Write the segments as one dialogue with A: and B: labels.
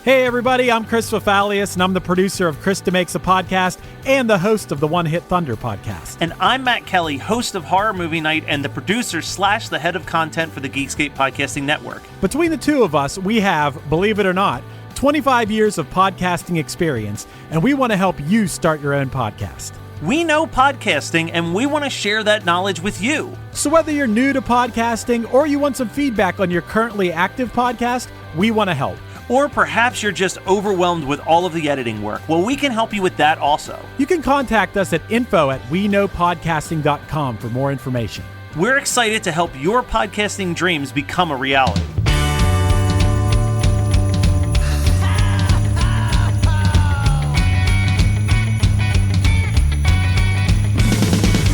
A: Hey everybody, I'm Chris Fafalius, and I'm the producer of Krista Makes a Podcast and the host of the One Hit Thunder podcast.
B: And I'm Matt Kelly, host of Horror Movie Night and the producer / the head of content for the Geekscape Podcasting Network.
A: Between the two of us, we have, believe it or not, 25 years of podcasting experience, and we want to help you start your own podcast.
B: We know podcasting, and we want to share that knowledge with you.
A: So whether you're new to podcasting or you want some feedback on your currently active podcast, we want to help.
B: Or perhaps you're just overwhelmed with all of the editing work. Well, we can help you with that also.
A: You can contact us at info@weknowpodcasting.com for more information.
B: We're excited to help your podcasting dreams become a reality.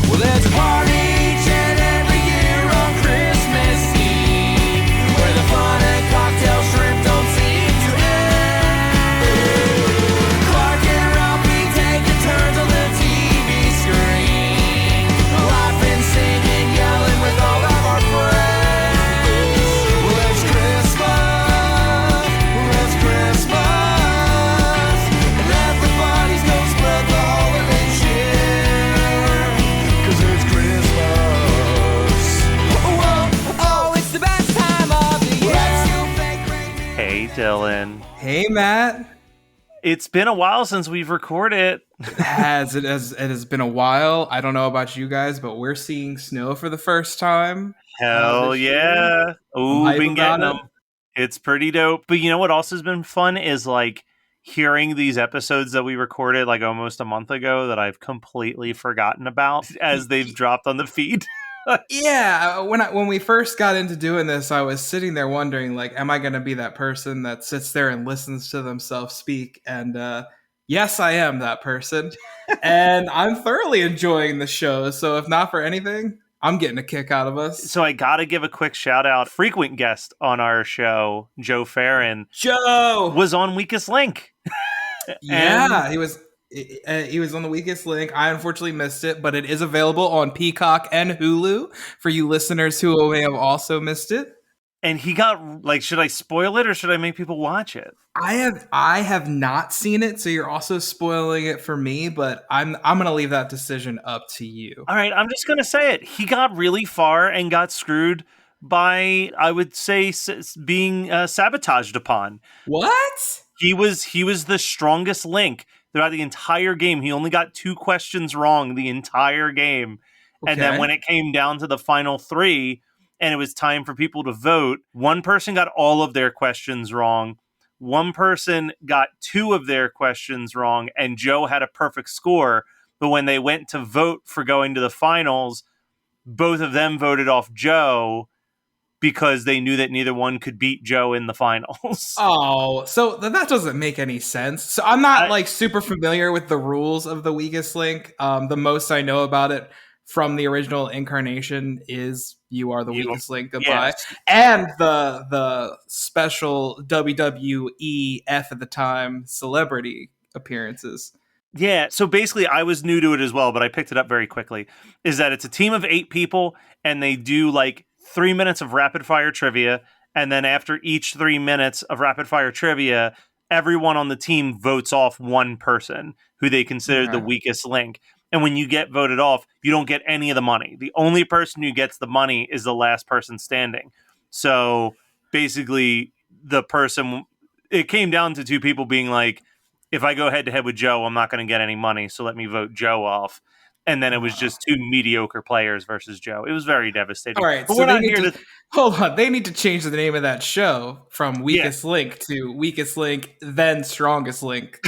C: Well, there's a party each and every year on Christmas Eve, where the fun and cocktail shrimp don't seem to end. Clark and Ralphie taking turns on the TV screen, laughing, singing, yelling with all of our friends. Well, it's Christmas, and everybody's gonna spread the holiday cheer, 'cause it's Christmas. Whoa, oh, it's the best time of the year.
B: Hey, Dylan.
D: Hey, Matt.
B: It's been a while since we've recorded.
D: It has been a while. I don't know about you guys, but we're seeing snow for the first time.
B: Hell
D: this year.
B: yeah. Ooh,
D: I'm
B: been
D: hyped
B: getting
D: about
B: them. It's pretty dope. But you know what also has been fun is like hearing these episodes that we recorded like almost a month ago that I've completely forgotten about as they've dropped on the feed.
D: Yeah, when we first got into doing this, I was sitting there wondering, like, am I going to be that person that sits there and listens to themselves speak? And yes, I am that person. And I'm thoroughly enjoying the show. So if not for anything, I'm getting a kick out of us.
B: So I got to give a quick shout out. Frequent guest on our show, Joe Farron,
D: Joe
B: was on Weakest Link.
D: Yeah, he was on the Weakest Link. I unfortunately missed it, but it is available on Peacock and Hulu for you listeners who may have also missed it.
B: And he got like, should I spoil it or should I make people watch it?
D: I have not seen it, so you're also spoiling it for me, but I'm going to leave that decision up to you.
B: All right, I'm just going to say it. He got really far and got screwed by, I would say, being sabotaged upon.
D: What?
B: He was the strongest Link throughout the entire game. He only got 2 questions wrong the entire game. Okay. And then when it came down to the final 3 and it was time for people to vote, one person got all of their questions wrong. One person got 2 of their questions wrong, and Joe had a perfect score. But when they went to vote for going to the finals, both of them voted off Joe because they knew that neither one could beat Joe in the finals.
D: Oh, so that doesn't make any sense. So I'm not like super familiar with the rules of the Weakest Link. The most I know about it from the original incarnation is you are the weakest link, goodbye.
B: Yes.
D: And the special WWEF at the time celebrity appearances.
B: Yeah, so basically I was new to it as well, but I picked it up very quickly. Is that it's a team of 8 people and they do like 3 minutes of rapid fire trivia, and then after each 3 minutes of rapid fire trivia, everyone on the team votes off one person who they consider the weakest link. And when you get voted off, you don't get any of the money. The only person who gets the money is the last person standing. So basically, it came down to 2 people being like, if I go head to head with Joe, I'm not going to get any money. So let me vote Joe off. And then it was just 2 mediocre players versus Joe. It was very devastating.
D: All right,
B: but
D: so
B: we're not here to
D: hold on. They need to change the name of that show from Weakest Link to Weakest Link, then Strongest Link.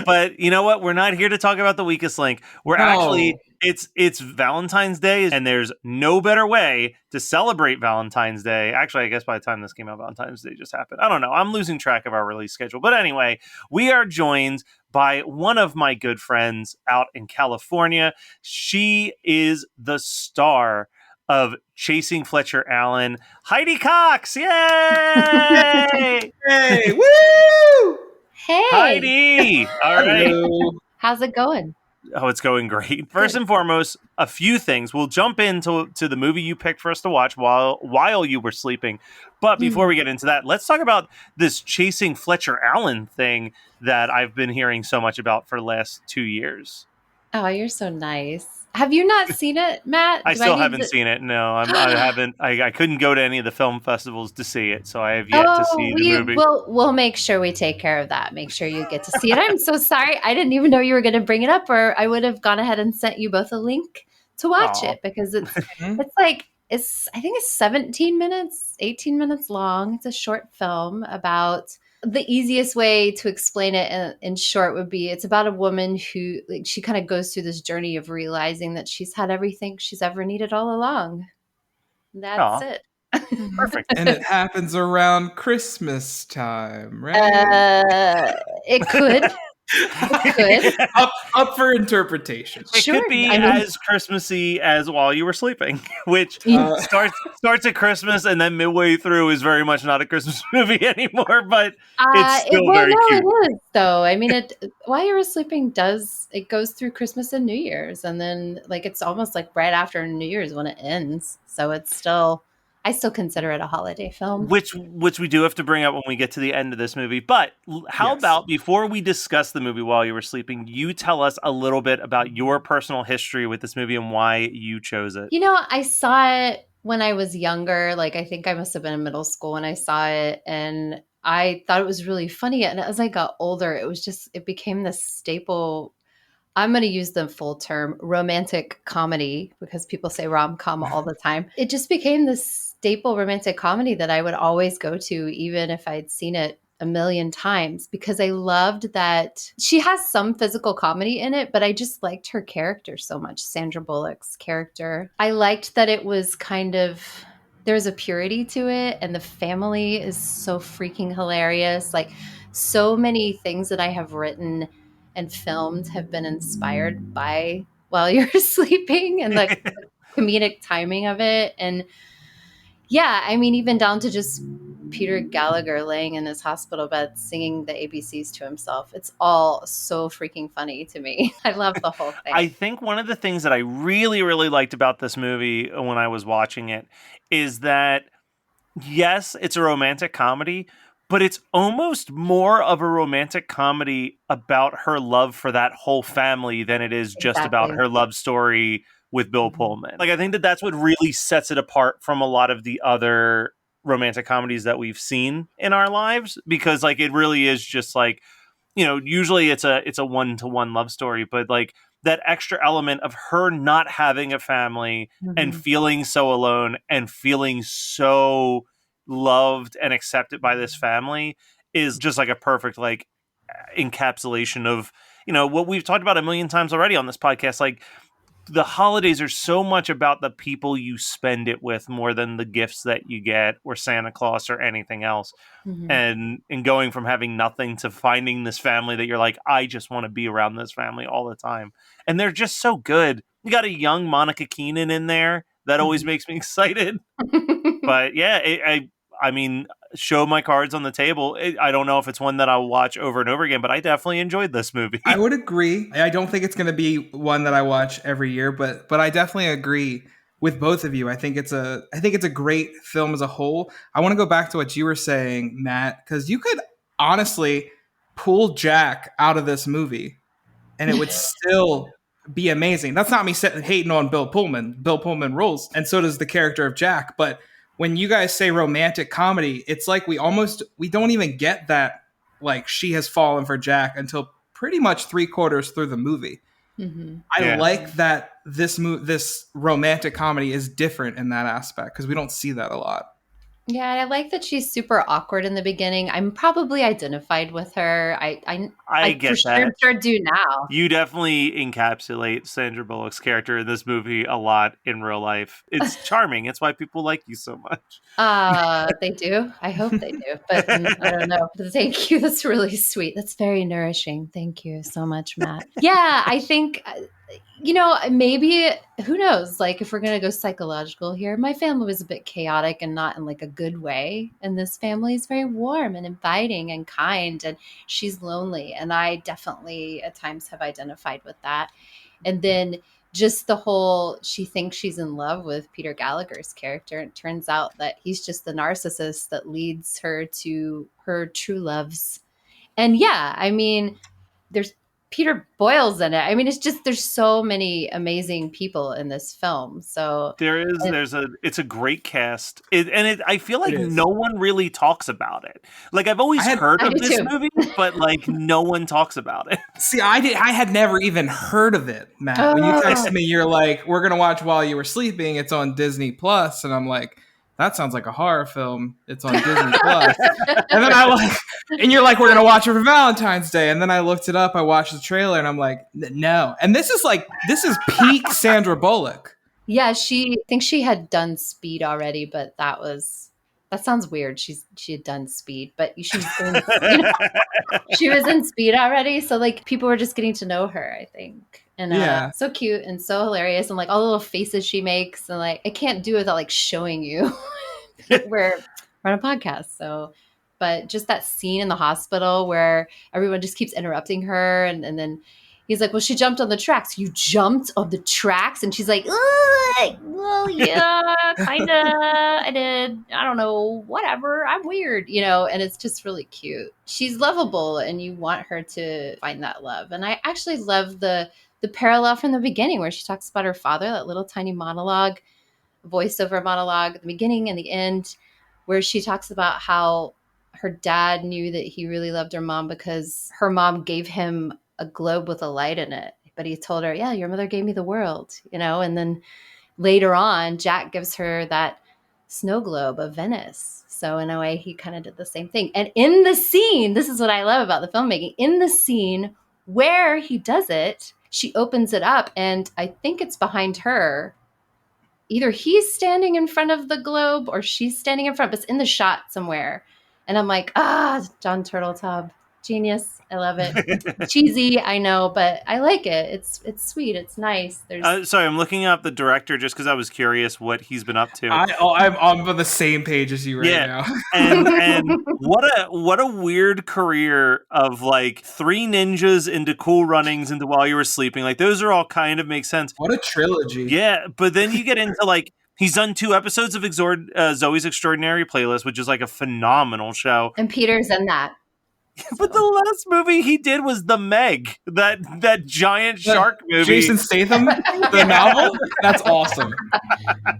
B: But you know what? We're not here to talk about the weakest link. Actually, it's Valentine's Day, and there's no better way to celebrate Valentine's Day. Actually, I guess by the time this came out, Valentine's Day just happened. I don't know. I'm losing track of our release schedule. But anyway, we are joined by one of my good friends out in California. She is the star of Chasing Fletcher Allen, Heidi Cox. Yay!
D: Hey, woo!
E: Hey,
B: Heidi! All right.
D: Hello.
E: how's it going?
B: Oh, it's going great. First and foremost, a few things. We'll jump into the movie you picked for us to watch while you were sleeping. But before we get into that, let's talk about this chasing Fletcher Allen thing that I've been hearing so much about for the last 2 years.
E: Oh, you're so nice. Have you not seen it, Matt?
B: I
E: Do
B: still
E: need
B: haven't
E: to-
B: seen it. No, I haven't. I couldn't go to any of the film festivals to see it, so I have yet to see the movie.
E: We'll make sure we take care of that. Make sure you get to see it. I'm so sorry. I didn't even know you were going to bring it up, or I would have gone ahead and sent you both a link to watch
B: Aw.
E: it, because it's like I think it's 17 minutes, 18 minutes long. It's a short film about. The easiest way to explain it in short would be it's about a woman who, like, she kind of goes through this journey of realizing that she's had everything she's ever needed all along. That's
B: Aw.
E: it.
B: Perfect.
D: And it happens around Christmas time, right?
E: It could. It could.
D: Up for interpretation.
B: It
E: Sure.
B: could be
E: I mean-
B: as Christmassy as While You Were Sleeping, which starts at Christmas and then midway through is very much not a Christmas movie anymore, but it's still very cute.
E: It is, though. I mean, While You Were Sleeping it goes through Christmas and New Year's, and then like it's almost like right after New Year's when it ends. So it's still, I still consider it a holiday film.
B: Which we do have to bring up when we get to the end of this movie. But how about before we discuss the movie While You Were Sleeping, you tell us a little bit about your personal history with this movie and why you chose it.
E: You know, I saw it when I was younger. Like, I think I must have been in middle school when I saw it, and I thought it was really funny. And as I got older, it became this staple. I'm going to use the full term romantic comedy, because people say rom-com all the time. It just became this staple romantic comedy that I would always go to, even if I'd seen it a million times, because I loved that she has some physical comedy in it, but I just liked her character so much, Sandra Bullock's character. I liked that it was kind of, there's a purity to it, and the family is so freaking hilarious. Like, so many things that I have written and filmed have been inspired by While You're Sleeping, and like the comedic timing of it. And yeah, I mean, even down to just Peter Gallagher laying in his hospital bed singing the ABCs to himself. It's all so freaking funny to me. I love the whole thing.
B: I think one of the things that I really, really liked about this movie when I was watching it is that, yes, it's a romantic comedy, but it's almost more of a romantic comedy about her love for that whole family than it is just about her love story with Bill Pullman. Like, I think that that's what really sets it apart from a lot of the other romantic comedies that we've seen in our lives, because like it really is just like, you know, usually it's a one-to-one love story, but like that extra element of her not having a family and feeling so alone and feeling so loved and accepted by this family is just like a perfect like encapsulation of, you know, what we've talked about a million times already on this podcast. Like, the holidays are so much about the people you spend it with more than the gifts that you get or Santa Claus or anything else. And going from having nothing to finding this family that you're like, I just want to be around this family all the time. And they're just so good. You got a young Monica Keenen in there. That always makes me excited. But yeah, I mean, show my cards on the table. I don't know if it's one that I'll watch over and over again, but I definitely enjoyed this movie.
D: I would agree. I don't think it's going to be one that I watch every year, but I definitely agree with both of you. I think it's a great film as a whole. I want to go back to what you were saying, Matt, because you could honestly pull Jack out of this movie and it would still be amazing. That's not me hating on Bill Pullman. Bill Pullman rules, and so does the character of Jack. But when you guys say romantic comedy, it's like we don't even get that, like, she has fallen for Jack until pretty much 3/4 through the movie. I like that this romantic comedy is different in that aspect, because we don't see that a lot.
E: Yeah, I like that she's super awkward in the beginning. I'm probably identified with her. I
B: get
E: for
B: that.
E: sure do now.
B: You definitely encapsulate Sandra Bullock's character in this movie a lot in real life. It's charming. It's why people like you so much.
E: They do. I hope they do. But I don't know. Thank you. That's really sweet. That's very nourishing. Thank you so much, Matt. Yeah, I think maybe, who knows? Like, if we're going to go psychological here, my family was a bit chaotic and not in like a good way. And this family is very warm and inviting and kind. And she's lonely. And I definitely at times have identified with that. And then just the whole, she thinks she's in love with Peter Gallagher's character. And it turns out that he's just the narcissist that leads her to her true loves. And yeah, I mean, there's Peter Boyle's in it. I mean, it's just, there's so many amazing people in this film. So
B: It's a great cast. I feel like
D: It is.
B: no one really talks about it. Like, I've always heard
E: I
B: of
E: do
B: this
E: too.
B: movie, but like no one talks about it.
D: See, I had never even heard of it, Matt. When you
E: Oh.
D: texted me, you're like, "We're gonna watch While You Were Sleeping." It's on Disney Plus, and I'm like, "That sounds like a horror film." It's on Disney Plus, and then and you're like, "We're gonna watch it for Valentine's Day," and then I looked it up. I watched the trailer, and I'm like, "No." And this is peak Sandra Bullock.
E: Yeah, she thinks she had done Speed already, but that sounds weird. She had done Speed, but she was in Speed already, so like people were just getting to know her, I think. And
D: Yeah.
E: so cute and so hilarious, and like all the little faces she makes, and like I can't do it without like showing you. we're on a podcast, so. But just that scene in the hospital where everyone just keeps interrupting her, and then he's like, well, she jumped on the tracks. You jumped on the tracks? And she's like, well, yeah, kind of. I did. I don't know. Whatever. I'm weird, and it's just really cute. She's lovable, and you want her to find that love. And I actually love the parallel from the beginning where she talks about her father, that little tiny monologue, voiceover monologue at the beginning and the end, where she talks about how her dad knew that he really loved her mom because her mom gave him a globe with a light in it. But he told her, yeah, your mother gave me the world, and then later on, Jack gives her that snow globe of Venice. So in a way, he kind of did the same thing. And in the scene, this is what I love about the filmmaking, in the scene where he does it, she opens it up, and I think it's behind her. Either he's standing in front of the globe or she's standing in front, but it's in the shot somewhere. And I'm like, John Turteltaub, genius. I love it. Cheesy, I know, but I like it. It's sweet. It's nice.
B: Sorry, I'm looking up the director just because I was curious what he's been up to.
D: I'm on the same page as you now.
B: and what a weird career of like 3 ninjas into Cool Runnings into While You Were Sleeping. Like those are all kind of make sense.
D: What a trilogy.
B: Yeah, but then you get into like he's done 2 episodes of Zoe's Extraordinary Playlist, which is like a phenomenal show.
E: And Peter's in that.
B: But the last movie he did was The Meg, that giant shark movie.
D: Jason Statham, the novel? That's awesome.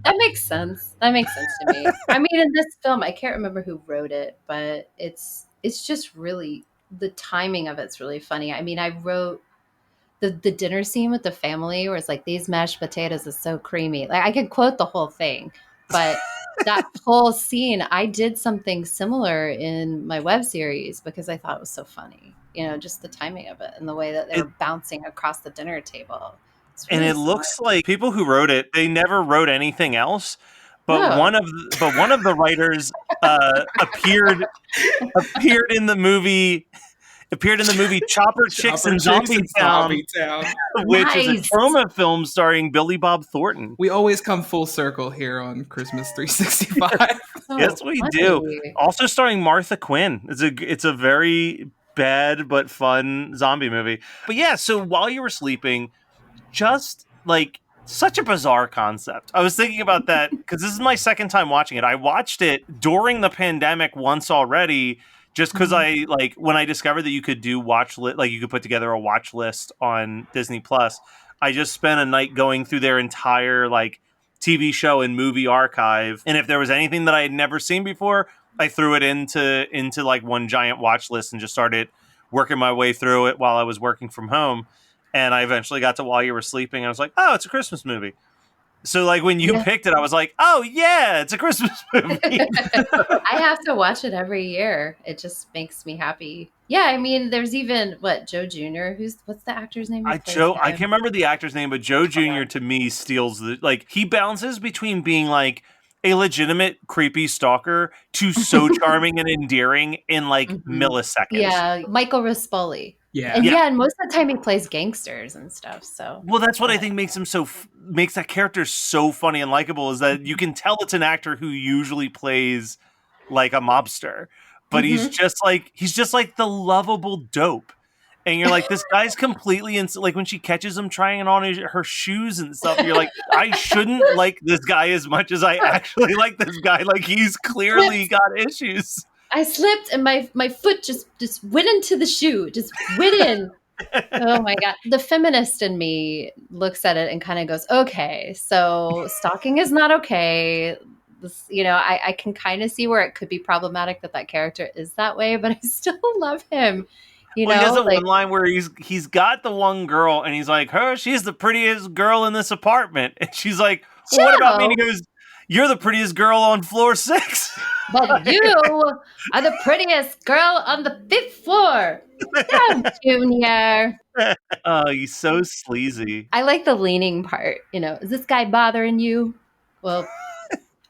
E: That makes sense. That makes sense to me. I mean, in this film, I can't remember who wrote it, but it's just really, the timing of it's really funny. I mean, I wrote the dinner scene with the family where it's like, these mashed potatoes is so creamy. Like I could quote the whole thing, but that whole scene, I did something similar in my web series because I thought it was so funny. Just the timing of it and the way that they were bouncing across the dinner table.
B: Really, and it looks like people who wrote it, they never wrote anything else. But one of the writers appeared in the movie. Appeared in the movie Chopper Chicks in Zombie Town, which is a Troma film starring Billy Bob Thornton.
D: We always come full circle here on Christmas 365.
B: Yes, we do. Also starring Martha Quinn. It's a very bad but fun zombie movie. But yeah, so While You Were Sleeping, just like such a bizarre concept. I was thinking about that because this is my second time watching it. I watched it during the pandemic once already. Just because I like when I discovered that you could do you could put together a watch list on Disney Plus, I just spent a night going through their entire like TV show and movie archive. And if there was anything that I had never seen before, I threw it into like one giant watch list and just started working my way through it while I was working from home. And I eventually got to While You Were Sleeping. And I was like, oh, it's a Christmas movie. So like when you picked it, I was like, oh yeah, it's a Christmas movie.
E: I have to watch it every year. It just makes me happy. Yeah, I mean, there's even Joe Jr. What's the actor's name?
B: I can't remember the actor's name, but Joe Jr. to me steals he bounces between being like a legitimate creepy stalker to so charming and endearing in like milliseconds.
E: Yeah, Michael Rispoli.
D: Yeah.
E: And
B: Yeah.
E: and most of the time he plays gangsters and stuff. So
B: Well, that's what I think makes him makes that character so funny and likable, is that you can tell it's an actor who usually plays like a mobster, but he's
E: Mhm.
B: just like the lovable dope. And you're like, this guy's completely like when she catches him trying on her shoes and stuff, you're like, I shouldn't like this guy as much as I actually like this guy. Like, he's clearly got issues.
E: I slipped and my foot just went into the shoe, just went in. Oh my God. The feminist in me looks at it and kind of goes, okay, so stalking is not okay. This, I can kind of see where it could be problematic that character is that way, but I still love him.
B: Well, he has a
E: Like,
B: one line where he's got the one girl and he's like, she's the prettiest girl in this apartment. And she's like, well, what about me? And he goes, you're the prettiest girl on floor 6.
E: but you are the prettiest girl on the 5th floor. Damn, Junior.
B: Oh, he's so sleazy.
E: I like the leaning part. Is this guy bothering you? Well,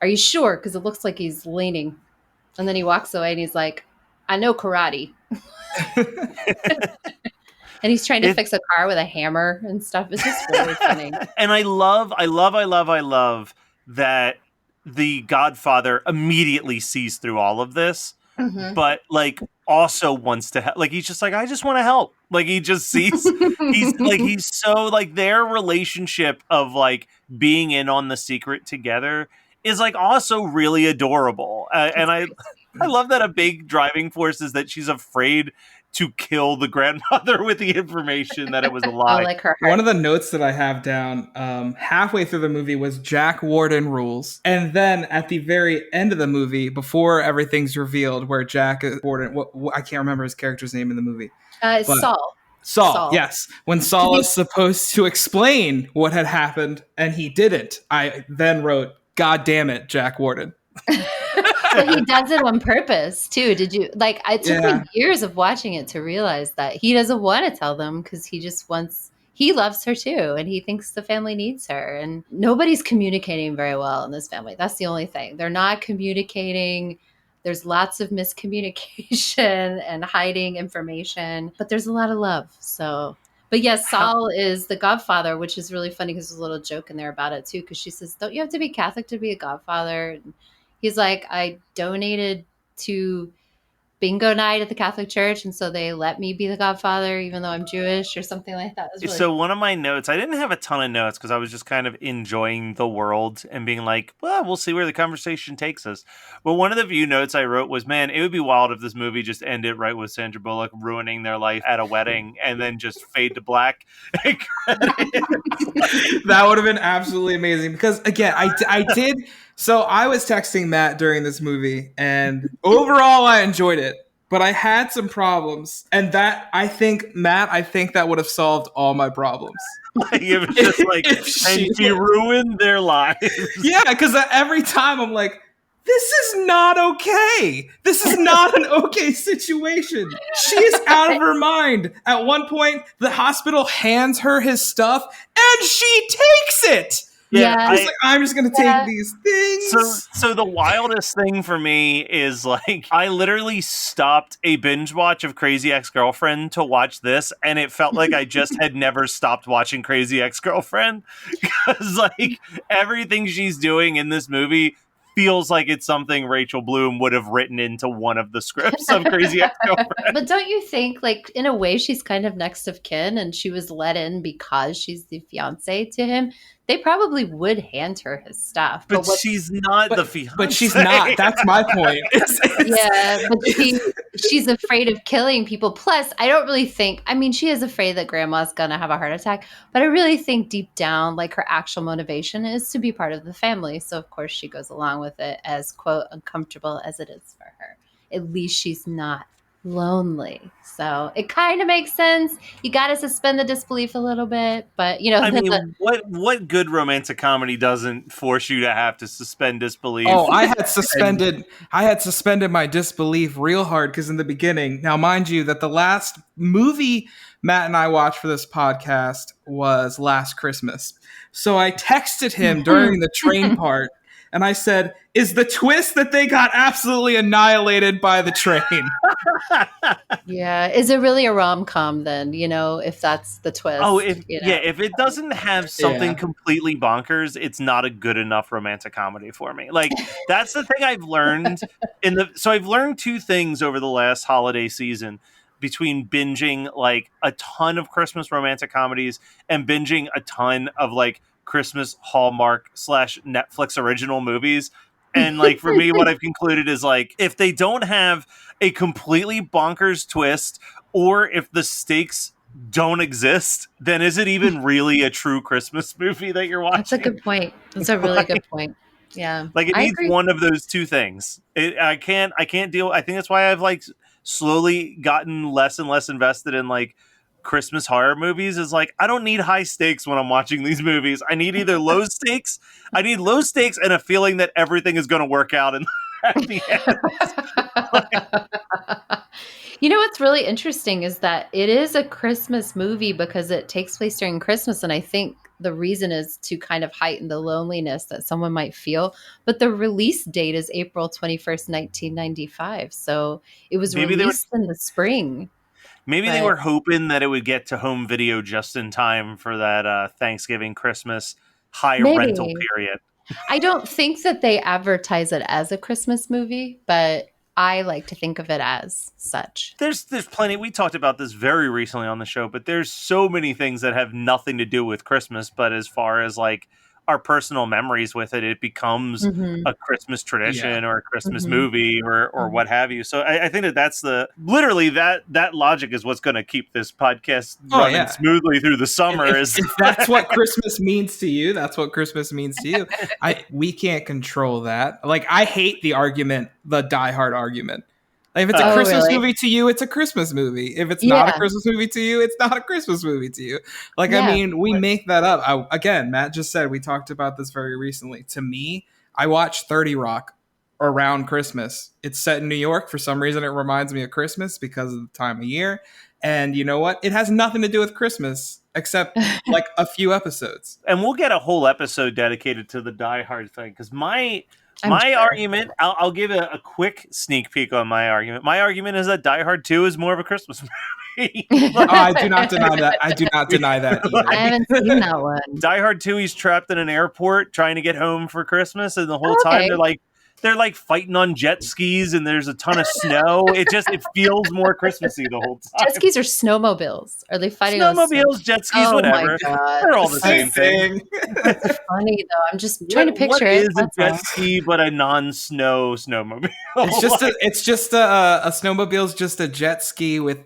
E: are you sure? Because it looks like he's leaning. And then he walks away and he's like, I know karate. And he's trying to fix a car with a hammer and stuff. It's just really funny.
B: And I love that the Godfather immediately sees through all of this, but like also wants to help. Like, he's just like, I just want to help. Like, he just sees he's so like, their relationship of like being in on the secret together is like also really adorable. And I love that a big driving force is that she's afraid to kill the grandmother with the information that it was a lie.
E: Like her heart.
D: One of the notes that I have down halfway through the movie was Jack Warden rules. And then at the very end of the movie, before everything's revealed, where Jack Warden, I can't remember his character's name in the movie.
E: Saul.
D: Saul, yes. When Saul is supposed to explain what had happened and he didn't, I then wrote, God damn it, Jack Warden.
E: But he does it on purpose too. Did you it took me years of watching it to realize that he doesn't want to tell them because he loves her too and he thinks the family needs her, and nobody's communicating very well in this family. That's the only thing. They're not communicating. There's lots of miscommunication and hiding information, but there's a lot of love. So, but yes, Saul is the godfather, which is really funny because there's a little joke in there about it too. Because she says, don't you have to be Catholic to be a godfather? And he's like, I donated to bingo night at the Catholic Church, and so they let me be the godfather, even though I'm Jewish or something like that. Really
B: so one of my notes, I didn't have a ton of notes because I was just kind of enjoying the world and being like, well, we'll see where the conversation takes us. But one of the few notes I wrote was, man, it would be wild if this movie just ended right with Sandra Bullock ruining their life at a wedding and then just fade to black.
D: That would have been absolutely amazing because, again, I did. So I was texting Matt during this movie, and overall I enjoyed it, but I had some problems, and that I think that would have solved all my problems.
B: Like, it was just like, and she ruined their lives.
D: Yeah, because every time I'm like, this is not okay. This is not an okay situation. She is out of her mind. At one point, the hospital hands her his stuff, and she takes it.
E: Yeah.
D: I'm just going to take these things.
B: So the wildest thing for me is like, I literally stopped a binge watch of Crazy Ex-Girlfriend to watch this, and it felt like I just had never stopped watching Crazy Ex-Girlfriend, because like everything she's doing in this movie feels like it's something Rachel Bloom would have written into one of the scripts of Crazy Ex-Girlfriend.
E: But don't you think, like, in a way, she's kind of next of kin, and she was let in because she's the fiance to him? They probably would hand her his stuff.
B: But she's not the fiance.
D: But she's not. That's my point.
E: Yeah, but she's afraid of killing people. Plus, I don't really think, I mean, she is afraid that grandma's going to have a heart attack, but I really think deep down, like, her actual motivation is to be part of the family. So, of course, she goes along with it, as, quote, uncomfortable as it is for her. At least she's not lonely. So it kind of makes sense. You got to suspend the disbelief a little bit, but you know,
B: I mean, what good romantic comedy doesn't force you to have to suspend disbelief?
D: Oh, I had suspended my disbelief real hard because in the beginning, now mind you that the last movie Matt and I watched for this podcast was Last Christmas. So I texted him during the train part And I said, is the twist that they got absolutely annihilated by the train.
E: Yeah. Is it really a rom-com then, if that's the twist?
B: Oh, if it doesn't have something
D: Yeah.
B: completely bonkers, it's not a good enough romantic comedy for me. Like, that's the thing I've learned so I've learned two things over the last holiday season between binging like a ton of Christmas romantic comedies and binging a ton of like Christmas Hallmark / Netflix original movies. And like for me, what I've concluded is like if they don't have a completely bonkers twist, or if the stakes don't exist, then is it even really a true Christmas movie that you're watching?
E: That's a good point. That's a really good point. Yeah.
B: Like it
E: I
B: needs
E: agree.
B: one of those two things. I can't deal. I think that's why I've like slowly gotten less and less invested in like Christmas horror movies. Is like I don't need high stakes when I'm watching these movies. I need either low stakes. I need low stakes and a feeling that everything is going to work out at the end.
E: What's really interesting is that it is a Christmas movie because it takes place during Christmas. And I think the reason is to kind of heighten the loneliness that someone might feel. But the release date is April 21st, 1995. So it was released in the spring.
B: Maybe they were hoping that it would get to home video just in time for that Thanksgiving, Christmas high rental period.
E: I don't think that they advertise it as a Christmas movie, but I like to think of it as such.
B: There's plenty. We talked about this very recently on the show, but there's so many things that have nothing to do with Christmas. But as far as like our personal memories with it, it becomes a Christmas tradition or a Christmas movie or what have you. So I think that's literally that logic is what's going to keep this podcast running smoothly through the summer.
D: If that's what Christmas means to you, that's what Christmas means to you. We can't control that. Like I hate the argument, the Die Hard argument. Like, if it's a Christmas movie to you, it's a Christmas movie. If it's not a Christmas movie to you, it's not a Christmas movie to you. Like, I mean, we make that up. Again, Matt just said, we talked about this very recently. To me, I watch 30 Rock around Christmas. It's set in New York. For some reason, it reminds me of Christmas because of the time of year. And you know what? It has nothing to do with Christmas except like a few episodes.
B: And we'll get a whole episode dedicated to the Die Hard thing because my argument, I'll give a quick sneak peek on my argument. My argument is that Die Hard 2 is more of a Christmas movie.
D: I do not deny that. I do not deny that either.
E: I haven't seen that one.
B: Die Hard 2, he's trapped in an airport trying to get home for Christmas, and the whole time they're like fighting on jet skis and there's a ton of snow. It feels more Christmassy the whole time.
E: Jet skis or snowmobiles? Are they fighting on
B: snowmobiles, jet skis, whatever.
E: My God.
B: They're all the same thing.
E: That's funny though. I'm just trying to picture it.
B: What is a jet ski but a non-snow snowmobile?
D: It's just a snowmobile's just a jet ski with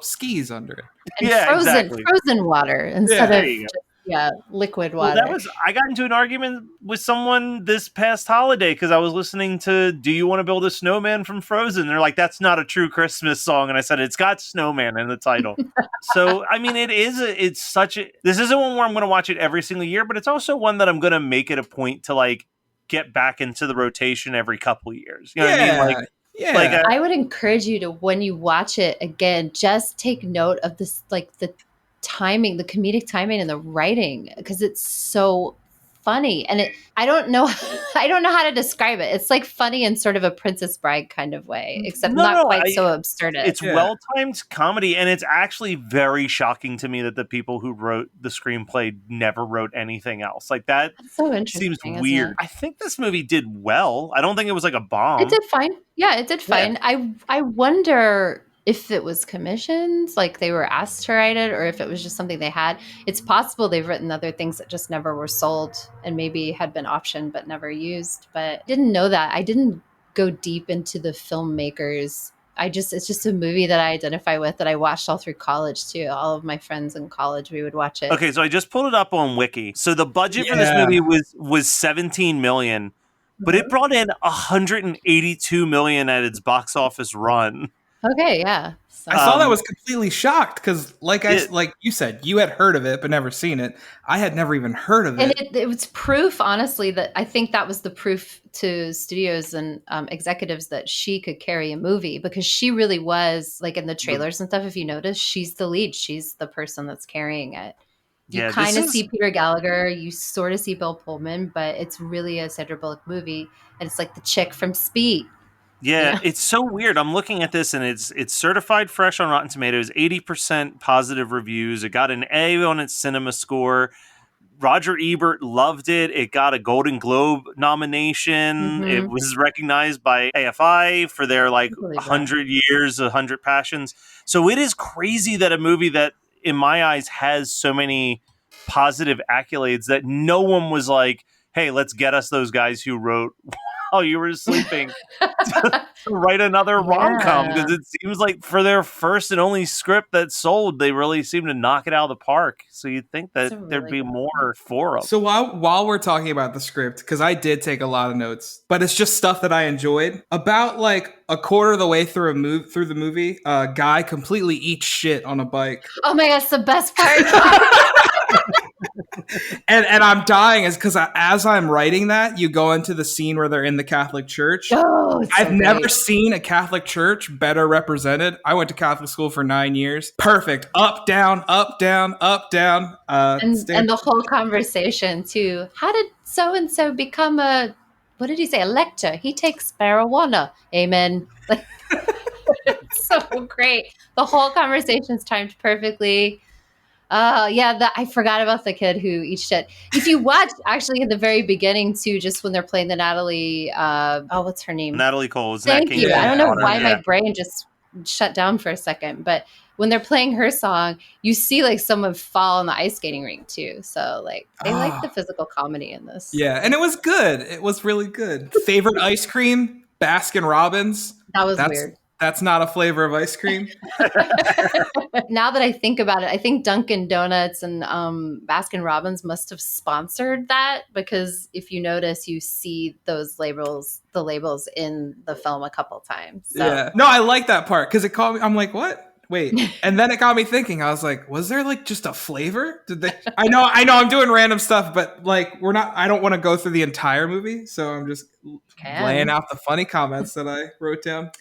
D: skis under it.
E: And frozen water instead of liquid water.
B: Well, I got into an argument with someone this past holiday because I was listening to "Do You Want to Build a Snowman" from Frozen. They're like, "That's not a true Christmas song," and I said, "It's got snowman in the title." So, I mean, this isn't one where I'm going to watch it every single year, but it's also one that I'm going to make it a point to like get back into the rotation every couple of years. You know what I mean?
E: I would encourage you to, when you watch it again, just take note of this, like the timing, the comedic timing and the writing, because it's so funny. And I don't know how to describe it. It's like funny in sort of a Princess Bride kind of way, except not quite so absurd.
B: It's well-timed comedy, and it's actually very shocking to me that the people who wrote the screenplay never wrote anything else. Like that
E: so interesting,
B: seems weird. I think this movie did well. I don't think it was like a bomb.
E: It did fine. Yeah, it did fine. I wonder if it was commissioned, like they were asked to write it, or if it was just something they had. It's possible they've written other things that just never were sold and maybe had been optioned but never used. But didn't know that. I didn't go deep into the filmmakers. It's just a movie that I identify with, that I watched all through college too. All of my friends in college, we would watch it.
B: Okay, so I just pulled it up on Wiki. So the budget for this movie was $17 million, but it brought in $182 million at its box office run.
E: Okay, yeah. So,
D: I saw that, was completely shocked because, like you said, you had heard of it but never seen it. I had never even heard of it.
E: And it was proof, honestly, that I think that was the proof to studios and executives that she could carry a movie, because she really was, like in the trailers and stuff, if you notice, she's the lead. She's the person that's carrying it. You
B: Yeah,
E: kind
B: this
E: of
B: is
E: see Peter Gallagher, you sort of see Bill Pullman, but it's really a Sandra Bullock movie, and it's like the chick from Speed.
B: Yeah,
E: Yeah.
B: it's so weird. I'm looking at this and it's certified fresh on Rotten Tomatoes, 80% positive reviews. It got an A on its cinema score. Roger Ebert loved it. It got a Golden Globe nomination. It
E: Mm-hmm.
B: was recognized by AFI for their like
E: I believe that.
B: 100 Years, 100 Passions. So it is crazy that a movie that, in my eyes, has so many positive accolades that no one was like, hey, let's get us those guys who wrote While You Were Sleeping to write another rom-com,
E: Yeah.
B: because it seems like for their first and only script that sold, they really seem to knock it out of the park. So you'd think
E: That's
B: that
E: a
B: there'd
E: really
B: be
E: good
B: more
E: point.
B: for them.
D: So while we're talking about the script, because I did take a lot of notes, but it's just stuff that I enjoyed. About like a quarter of the way through the movie, a guy completely eats shit on a bike,
E: Oh my gosh, the best part.
D: and I'm dying is because as I'm writing that, you go into the scene where they're in the Catholic Church.
E: Oh, it's so
D: I've never
E: great.
D: seen a Catholic church better represented. I went to Catholic school for 9 years. Perfect. Up, down, up, down, up, down.
E: And the whole conversation too. How did so and so become a, what did he say? A lector. He takes marijuana. Amen. Like, it's so great. The whole conversation's timed perfectly. Yeah, I forgot about the kid who eats shit. If you watch, actually, in the very beginning too, just when they're playing the Natalie, what's her name?
B: Natalie Cole is Nat
E: Thank
B: King
E: you. I
D: Yeah.
E: don't know
B: daughter.
E: why
B: Yeah.
E: my brain just shut down for a second, but when they're playing her song, you see like someone fall in the ice skating rink too. So like they like the physical comedy in this.
D: Yeah, and it was good. It was really good. Favorite ice cream? Baskin Robbins.
E: That was
D: That's
E: weird.
D: that's not a flavor of ice cream.
E: Now that I think about it, I think Dunkin' Donuts and Baskin Robbins must have sponsored that, because if you notice, you see the labels in the film a couple times. So.
D: Yeah. No, I like that part because it caught me. I'm like, what? Wait. And then it got me thinking. I was like, was there like just a flavor? Did they? I know I'm doing random stuff, but like we're not. I don't want to go through the entire movie, so I'm just laying out the funny comments that I wrote down.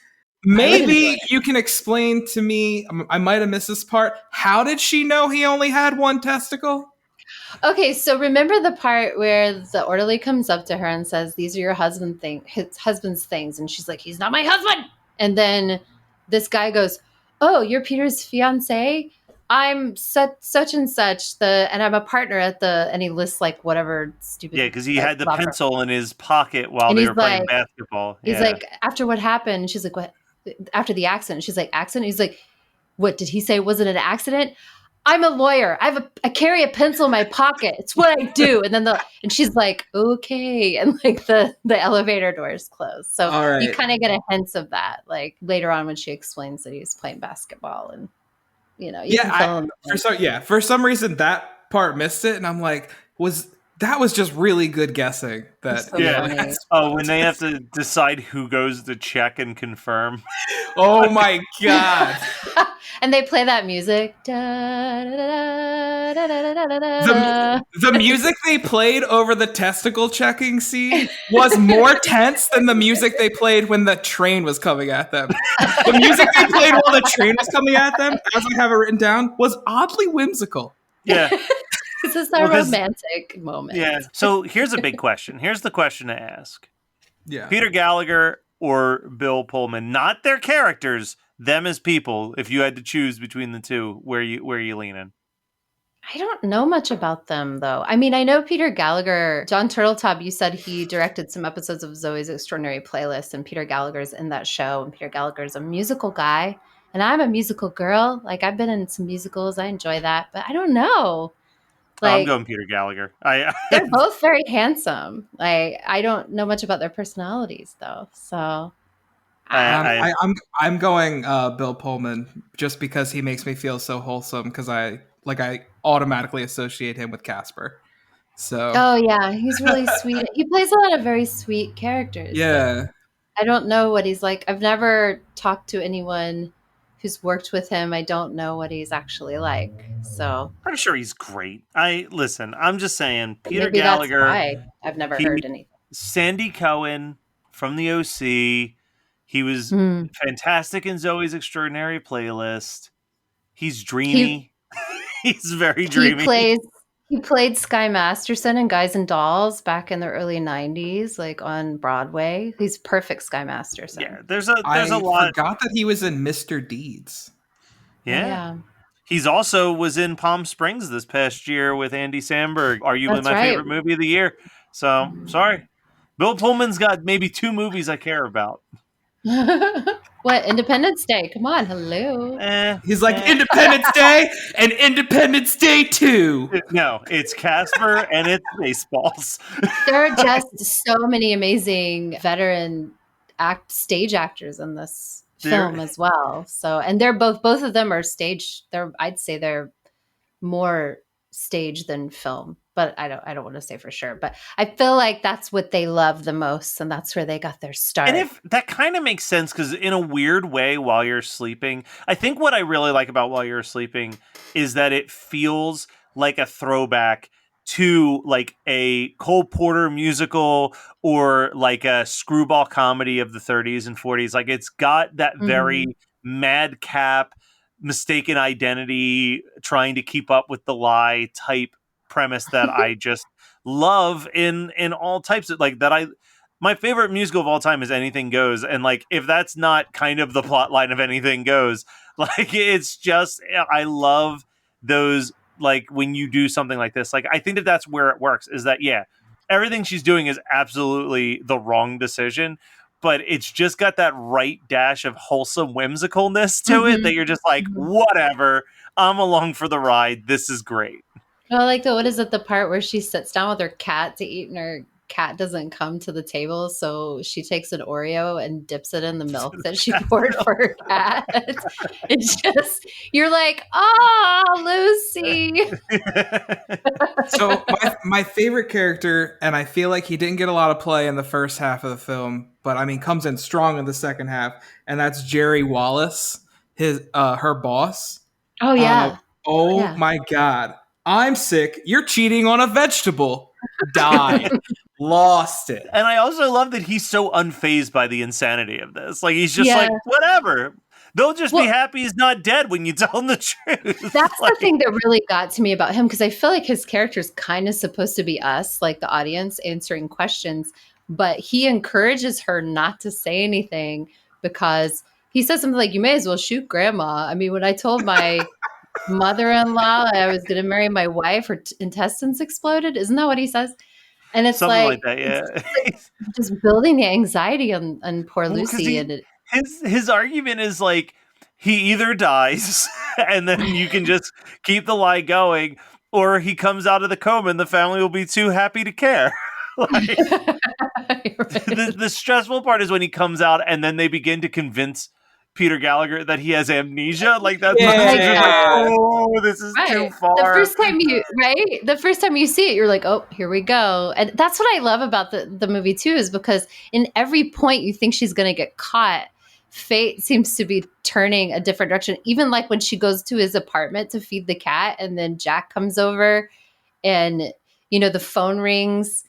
D: Maybe you can explain to me. I might have missed this part. How did she know he only had one testicle?
E: Okay, so remember the part where the orderly comes up to her and says, "These are your his husband's things," and she's like, "He's not my husband." And then this guy goes, "Oh, you're Peter's fiance? I'm such and such, and I'm a partner at the," and he lists like whatever stupid.
B: Yeah, because he had the
E: law firm.
B: pencil in his pocket while
E: And
B: they
E: he's
B: were playing
E: like-
B: basketball.
E: He's
B: Yeah.
E: like, "After what happened?" And she's like, "What? After the accident?" She's like, "Accident?" He's like, "What did he say? Was it an accident? I'm a lawyer. I carry a pencil in my pocket. It's what I do." And then and she's like, "Okay," and like the elevator doors close. So
D: All right.
E: you kind of get a hint of that, like later on when she explains that he's playing basketball, and you can fill in the blanks.
D: For some reason that part missed it, and I'm like, that was just really good guessing. That
E: So
B: Yeah.
E: funny.
B: Oh, when they have to decide who goes to check and confirm.
D: Oh my god.
E: And they play that music. Da, da, da, da, da, da, da, da.
D: The music they played over the testicle checking scene was more tense than the music they played when the train was coming at them. The music they played while the train was coming at them, as I have it written down, was oddly whimsical.
B: Yeah.
E: This is a romantic moment.
B: Yeah. So here's a big question. Here's the question to ask.
D: Yeah.
B: Peter Gallagher or Bill Pullman, not their characters, them as people. If you had to choose between the two, where you leaning?
E: I don't know much about them, though. I mean, I know Peter Gallagher. John Turteltaub, you said he directed some episodes of Zoe's Extraordinary Playlist, and Peter Gallagher's in that show. And Peter Gallagher's a musical guy, and I'm a musical girl. Like, I've been in some musicals. I enjoy that, but I don't know.
B: I'm
E: Like,
B: going Peter Gallagher.
E: they're both very handsome. Like, I don't know much about their personalities, though. So,
D: I'm going Bill Pullman just because he makes me feel so wholesome because I automatically associate him with Casper. So
E: oh yeah, he's really sweet. He plays a lot of very sweet characters.
D: yeah.
E: I don't know what he's like. I've never talked to anyone who's worked with him. I don't know what he's actually like. So
B: I'm sure he's great. I'm just saying, Peter
E: maybe
B: Gallagher.
E: that's why I've never heard anything.
B: Sandy Cohen from the OC. He was fantastic in Zoe's Extraordinary Playlist. He's dreamy. He's very dreamy.
E: He played Sky Masterson in Guys and Dolls back in the early 90s, like on Broadway. He's perfect Sky Masterson.
B: Yeah, there's a
D: I
B: lot.
D: forgot that he was in Mr. Deeds.
E: Oh,
B: Yeah.
E: yeah.
B: He's also was in Palm Springs this past year with Andy Samberg, arguably
E: That's
B: my
E: right.
B: favorite movie of the year. So, sorry. Bill Pullman's got maybe 2 movies I care about.
E: What, Independence Day? Come on, hello.
D: He's like Independence Day and Independence Day 2.
B: No, it's Casper and it's Baseballs.
E: There are just so many amazing veteran stage actors in this film as well. So, and they're both of them are stage. I'd say they're more stage than film, but I don't want to say for sure. But I feel like that's what they love the most, and that's where they got their start.
B: And if that kind of makes sense, because in a weird way, While You're Sleeping, I think what I really like about While You're Sleeping is that it feels like a throwback to like a Cole Porter musical or like a screwball comedy of the 30s and 40s. Like it's got that very madcap, mistaken identity, trying to keep up with the lie type premise that I just love in all types of like that. My favorite musical of all time is Anything Goes, and like if that's not kind of the plot line of Anything Goes, like it's just I love those. Like when you do something like this, like I think that's where it works. Is that everything she's doing is absolutely the wrong decision, but it's just got that right dash of wholesome whimsicalness to it that you're just like, whatever, I'm along for the ride. This is great.
E: I like what is it, the part where she sits down with her cat to eat and her cat doesn't come to the table, so she takes an Oreo and dips it in the milk that she poured for her cat. It's just, you're like, Lucy.
D: So my favorite character, and I feel like he didn't get a lot of play in the first half of the film, but I mean comes in strong in the second half, and that's Jerry Wallace, her boss.
E: Oh yeah.
D: My God. I'm sick. You're cheating on a vegetable. Died. Lost it.
B: And I also love that he's so unfazed by the insanity of this. Like he's just like, whatever. They'll just be happy he's not dead when you tell them the truth.
E: That's the thing that really got to me about him, because I feel like his character is kind of supposed to be us, like the audience, answering questions, but he encourages her not to say anything because he says something like, you may as well shoot grandma. I mean, when I told my mother-in-law I was going to marry my wife, her intestines exploded. Isn't that what he says? And it's
B: something
E: like
B: that, yeah.
E: It's just building the anxiety on poor Lucy.
B: His argument is like, he either dies and then you can just keep the lie going, or he comes out of the coma and the family will be too happy to care. Like, the stressful part is when he comes out and then they begin to convince Peter Gallagher that he has amnesia. Like that's like, this is too far.
E: The first time you see it, you're like, oh, here we go. And that's what I love about the movie too, is because in every point you think she's going to get caught, fate seems to be turning a different direction. Even like when she goes to his apartment to feed the cat and then Jack comes over and, the phone rings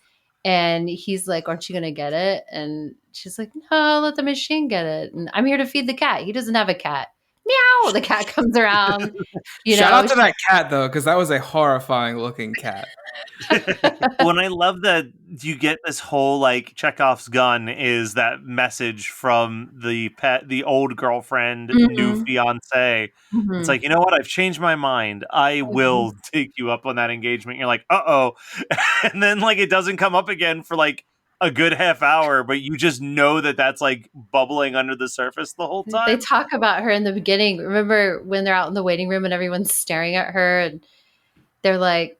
E: and he's like, aren't you going to get it? And she's like, no, let the machine get it. And I'm here to feed the cat. He doesn't have a cat. Meow. The cat comes around.
D: Shout out to that cat, though, because that was a horrifying looking cat.
B: When I love that you get this whole like Chekhov's gun is that message from the old girlfriend, new fiance. It's like, you know what? I've changed my mind. I will take you up on that engagement. You're like, uh-oh. And then like it doesn't come up again for like a good half hour, but you just know that that's like bubbling under the surface the whole time.
E: They talk about her in the beginning. Remember when they're out in the waiting room and everyone's staring at her and they're like,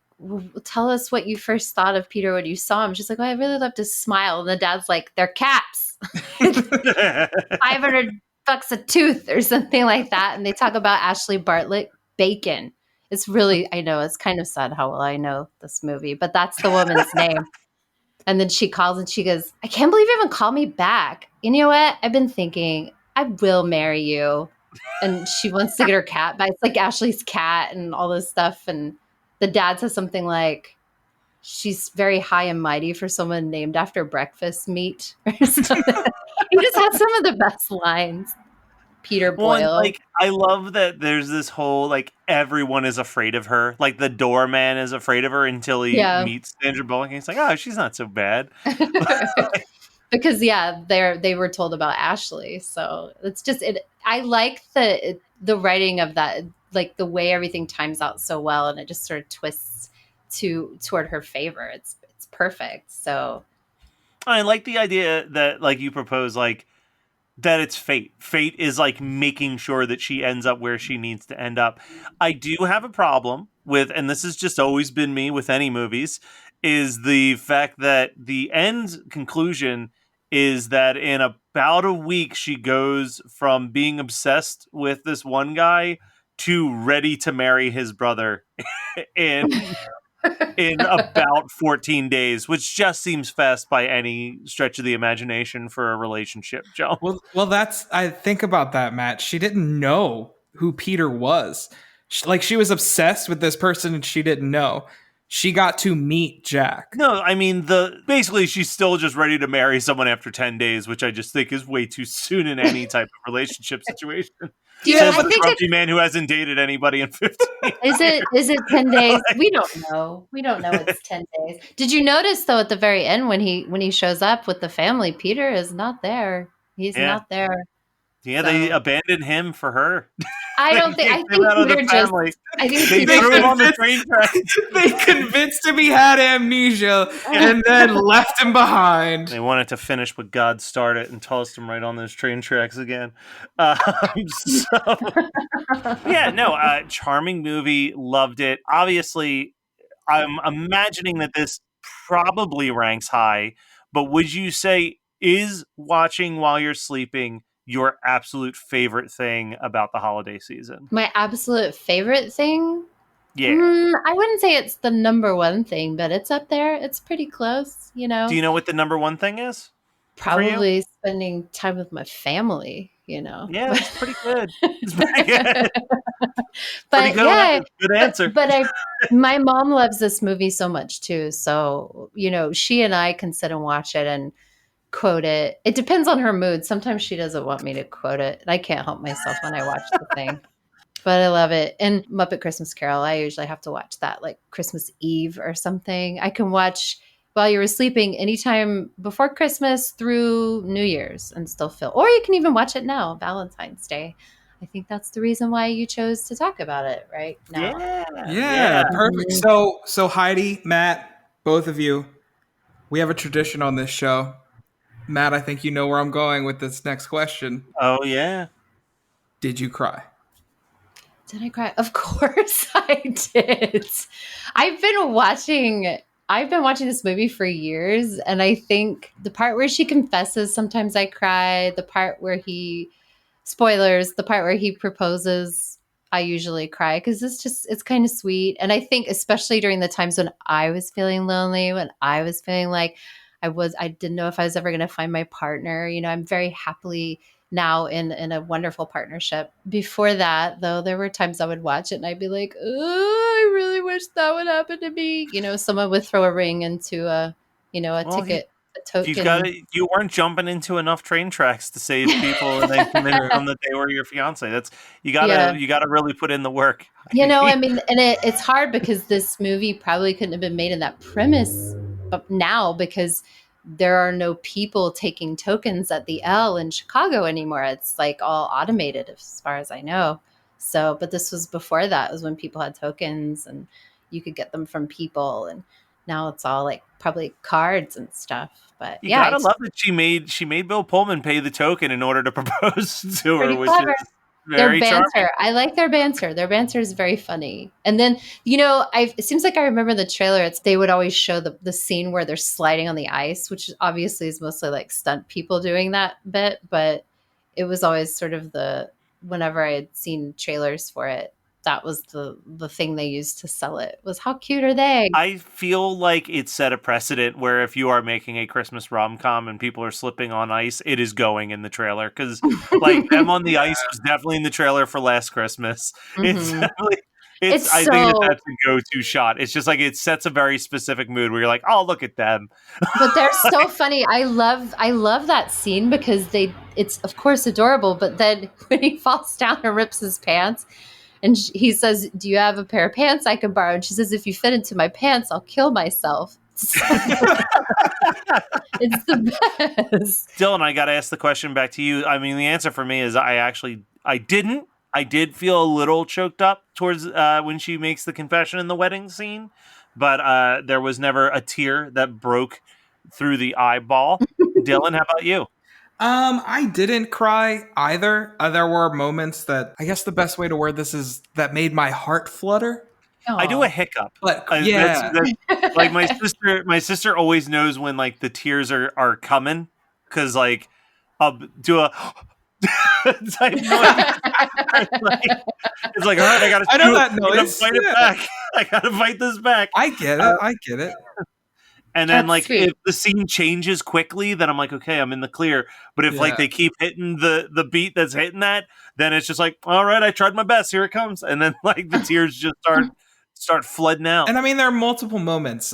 E: tell us what you first thought of Peter when you saw him. She's like, I really loved his smile. And the dad's like, they're caps. $500 a tooth or something like that. And they talk about Ashley Bartlett bacon. It's really, I know, it's kind of sad how well I know this movie, but that's the woman's name. And then she calls and she goes, I can't believe you haven't called me back. And you know what? I've been thinking, I will marry you. And she wants to get her cat back. It's like Ashley's cat and all this stuff. And the dad says something like, she's very high and mighty for someone named after breakfast meat or something. He just has some of the best lines. Peter
B: Well, and,
E: Boyle.
B: like, I love that there's this whole, like, everyone is afraid of her. Like, the doorman is afraid of her until he
E: Yeah.
B: meets Sandra Bullock, and he's like, oh, she's not so bad.
E: Because they were told about Ashley, so it's just it. I like the writing of that, like the way everything times out so well, and it just sort of twists toward her favor. It's perfect. So
B: I like the idea that, like, you propose, like, that it's fate. Fate is like making sure that she ends up where she needs to end up. I do have a problem with, and this has just always been me with any movies, is the fact that the end conclusion is that in about a week she goes from being obsessed with this one guy to ready to marry his brother in about 14 days, which just seems fast by any stretch of the imagination for a relationship, Joe.
D: Well, that's I think about that, Matt. She didn't know who Peter was. She was obsessed with this person and she didn't know. She got to meet Jack.
B: No, I mean, basically she's still just ready to marry someone after 10 days, which I just think is way too soon in any type of relationship situation.
E: yeah,
B: Says
E: I
B: the
E: think
B: grumpy man who hasn't dated anybody in 15
E: is it 10 days? We don't know. We don't know it's 10 days. Did you notice though at the very end when he shows up with the family, Peter is not there. He's
B: Yeah.
E: not there.
B: Yeah,
E: So-
B: they abandoned him for her.
E: I don't think. I
B: Kicked
E: think
B: him out of the
E: Peter just.
B: family.
E: I think
B: They
E: Peter
B: threw him on the
D: just-
B: train track.
D: They convinced him he had amnesia and then left him behind.
B: They wanted to finish what God started and tossed him right on those train tracks again. Charming movie, loved it. Obviously, I'm imagining that this probably ranks high, but would you say is watching while you're sleeping your absolute favorite thing about the holiday season?
E: My absolute favorite thing.
B: Yeah.
E: I wouldn't say it's the number one thing, but it's up there. It's pretty close. You know.
B: Do you know what the number one thing is?
E: Probably spending time with my family. You know.
B: Yeah, that's pretty good. It's pretty good.
E: But
B: Pretty good,
E: yeah,
B: good answer.
E: But my mom loves this movie so much too. So she and I can sit and watch it and quote it. It depends on her mood. Sometimes she doesn't want me to quote it. I can't help myself when I watch the thing. But I love it. And Muppet Christmas Carol, I usually have to watch that like Christmas Eve or something. I can watch while you were sleeping anytime before Christmas through New Year's and still feel. Or you can even watch it now, Valentine's Day. I think that's the reason why you chose to talk about it right now.
D: Yeah, perfect. So Heidi, Matt, both of you, we have a tradition on this show. Matt, I think you know where I'm going with this next question.
B: Oh, yeah.
D: Did you cry?
E: Did I cry? Of course I did. I've been watching this movie for years, and I think the part where she confesses, sometimes I cry. The part where the part where he proposes, I usually cry because it's kind of sweet. And I think especially during the times when I was feeling lonely, when I was feeling like I didn't know if I was ever going to find my partner. I'm very happily now in a wonderful partnership. Before that, though, there were times I would watch it and I'd be like, oh, I really wish that would happen to me. Someone would throw a ring into a ticket, a token.
B: You weren't jumping into enough train tracks to save people and then convince them that they were your fiance. You gotta really put in the work.
E: I mean, and it's hard because this movie probably couldn't have been made in that premise now because there are no people taking tokens at the L in Chicago anymore. It's like all automated as far as I know. So, but this was before that. It was when people had tokens and you could get them from people. And now it's all like probably cards and stuff. But
B: you gotta love that she made Bill Pullman pay the token in order to propose to her, which
E: clever.
B: is very
E: their banter.
B: charming.
E: I like their banter. Their banter is very funny. And then, it seems like I remember the trailer. They would always show the scene where they're sliding on the ice, which obviously is mostly like stunt people doing that bit. But it was always sort of whenever I had seen trailers for it, that was the thing they used to sell it, was how cute are they?
B: I feel like it set a precedent where if you are making a Christmas rom-com and people are slipping on ice, it is going in the trailer. Because like them on the ice was definitely in the trailer for Last Christmas. It's definitely, I think that's a go-to shot. It's just like it sets a very specific mood where you're like, oh, look at them.
E: But they're so funny. I love that scene because it's of course adorable, but then when he falls down and rips his pants and he says, "Do you have a pair of pants I can borrow?" And she says, "If you fit into my pants, I'll kill myself." It's the best.
B: Dylan, I got to ask the question back to you. I mean, the answer for me is I didn't. I did feel a little choked up towards when she makes the confession in the wedding scene, but there was never a tear that broke through the eyeball. Dylan, how about you?
D: I didn't cry either. There were moments that I guess the best way to word this is that made my heart flutter.
B: I do a hiccup.
D: But yeah,
B: that's, like my sister always knows when like the tears are coming because like I'll do a type noise. It's like, all right,
D: I know that noise.
B: Fight it back. I gotta fight this back.
D: I get it. I get it.
B: And then,
E: That's
B: like,
E: sweet.
B: if the scene changes quickly, then I'm like, okay, I'm in the clear. But if, like, they keep hitting the beat that's hitting that, then it's just like, all right, I tried my best. Here it comes. And then, like, the tears just start flooding out.
D: And I mean, there are multiple moments.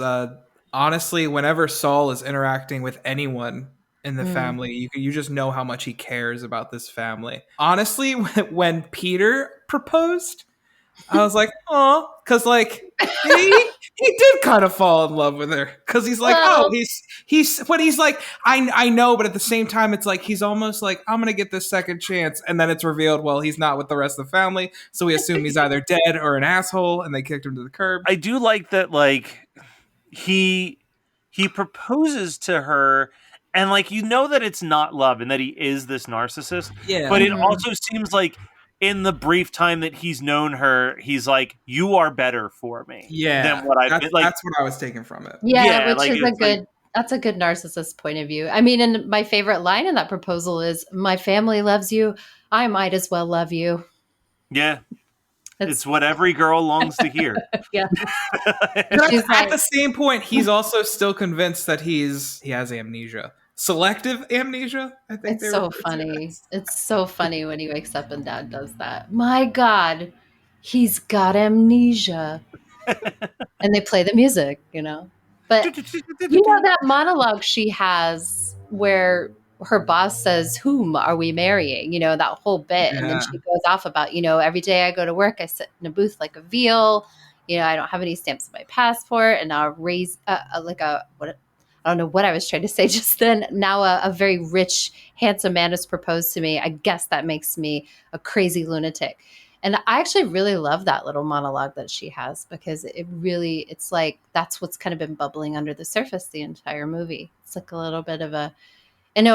D: Honestly, whenever Saul is interacting with anyone in the family, you just know how much he cares about this family. Honestly, when Peter proposed, I was like, oh, because like he did kind of fall in love with her because he's like,
E: Well-
D: he's like, I know, but at the same time, it's like he's almost like I'm gonna get this second chance, and then it's revealed, well, he's not with the rest of the family, so we assume he's either dead or an asshole, and they kicked him to the curb.
B: I do like that, like, he proposes to her, and, like, you know that it's not love and that he is this narcissist.
D: Yeah,
B: But it also seems like in the brief time that he's known her, he's like, you are better for me than what I've been. Like,
D: that's what I was taking from it.
E: Yeah, which
B: like,
E: is a
B: it's
E: good
B: like-
E: that's a good narcissist point of view. I mean, and my favorite line in that proposal is, "My family loves you. I might as well love you."
B: yeah.
E: That's-
B: It's what every girl longs to hear.
E: Yeah.
D: But
E: She's
D: at
E: like-
D: the same point, he's also still convinced that he has amnesia. Selective amnesia, I think.
E: It's so funny. It's so funny when he wakes up and dad does that. My God, he's got amnesia. And they play the music, you know. But you know that monologue she has where her boss says, "Whom are we marrying?" You know, that whole bit. And then
D: Yeah.
E: she goes off about, you know, every day I go to work, I sit in a booth like a veal. You know, I don't have any stamps on my passport. And now I raise like a, what, I don't know what I was trying to say just then. Now a very rich, handsome man has proposed to me. I guess that makes me a crazy lunatic. And I actually really love that little monologue that she has because it's like that's what's kind of been bubbling under the surface the entire movie. It's like a little bit of a, and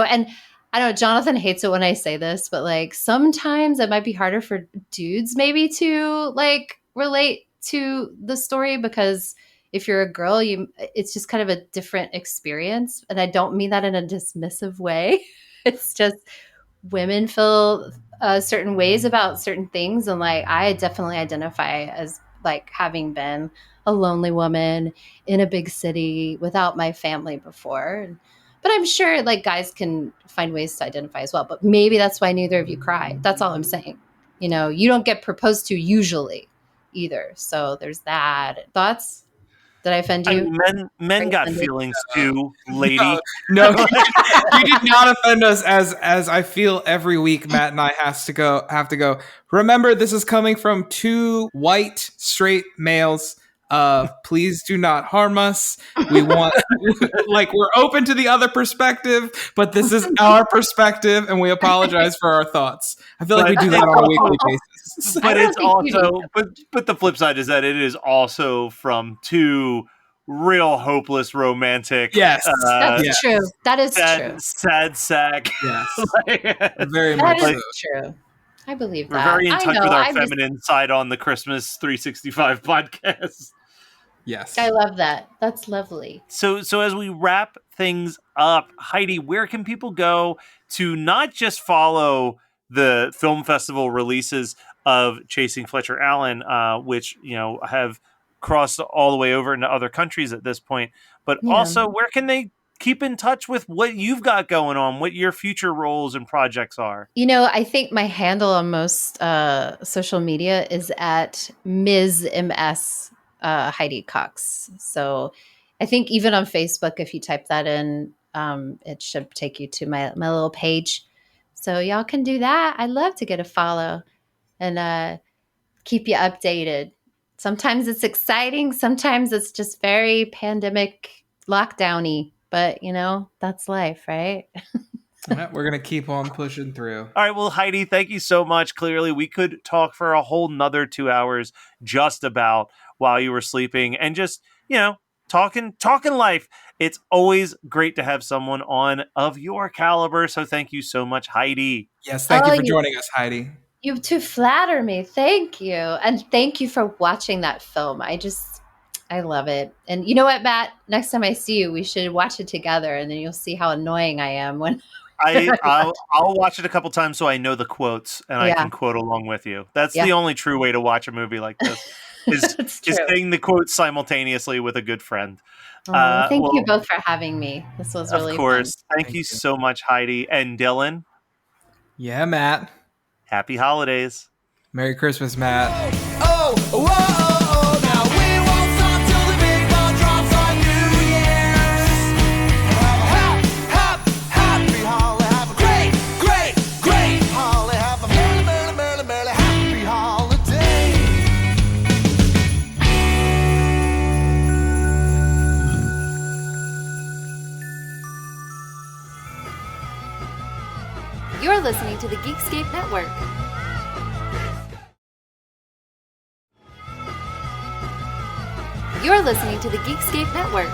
E: I know Jonathan hates it when I say this, but like sometimes it might be harder for dudes maybe to like relate to the story because if you're a girl, it's just kind of a different experience. And I don't mean that in a dismissive way. It's just women feel certain ways about certain things. And like, I definitely identify as like having been a lonely woman in a big city without my family before. But I'm sure like guys can find ways to identify as well. But maybe that's why neither of you cry. That's all I'm saying. You know, you don't get proposed to usually either. So there's that. Thoughts? Did I offend you?
B: Men got feelings too, lady.
D: No, you did not offend us. As I feel every week, Matt and I have to go. Remember, this is coming from two white straight males. Please do not harm us. We want, like, we're open to the other perspective, but this is our perspective, and we apologize for our thoughts. I feel like we do that on a weekly basis.
B: But
E: don't
B: it's
E: think you
B: also, but the flip side is that it is also from two real hopeless romantic.
D: Yes,
E: That's
D: yeah.
E: true. That is true.
B: sad sack.
D: Yes,
B: Like,
D: very
E: That
D: much
E: is
D: so.
E: true. I believe
B: we're
E: that.
B: very in
E: I
B: touch
E: know,
B: with our
E: I just-
B: feminine side on the Christmas 365 podcast.
D: Yes,
E: I love that. That's lovely.
B: So as we wrap things up, Heidi, where can people go to not just follow the film festival releases of Chasing Fletcher Allen, which have crossed all the way over into other countries at this point, but
E: Yeah.
B: also where can they keep in touch with what you've got going on, what your future roles and projects are.
E: I think my handle on most social media is at Ms. MS Heidi Cox. So I think even on Facebook, if you type that in, it should take you to my little page. So y'all can do that. I'd love to get a follow and keep you updated. Sometimes it's exciting. Sometimes it's just very pandemic lockdowny. But, that's life, right?
D: Yeah, we're going to keep on pushing through.
B: All right. Well, Heidi, thank you so much. Clearly, we could talk for a whole nother 2 hours just about while you were sleeping and just, talking life. It's always great to have someone on of your caliber. So thank you so much, Heidi.
D: Yes, thank you for joining us, Heidi.
E: You to flatter me. Thank you. And thank you for watching that film. I love it. And you know what, Matt? Next time I see you, we should watch it together, and then you'll see how annoying I am when
B: I'll watch it a couple times so I know the quotes and I can quote along with you. That's the only true way to watch a movie like this is saying the quotes simultaneously with a good friend.
E: Thank you both for having me. This was really fun.
B: Of course. Thank you so much, Heidi. And Dylan.
D: Yeah, Matt.
B: Happy holidays.
D: Merry Christmas, Matt.
C: Oh, whoa, oh, now we won't stop till the big ball drops on New Year's. Happy holiday, have a great holiday, have a merry happy holiday.
F: You're listening to the Geekscape Network. You're listening to the Geekscape Network.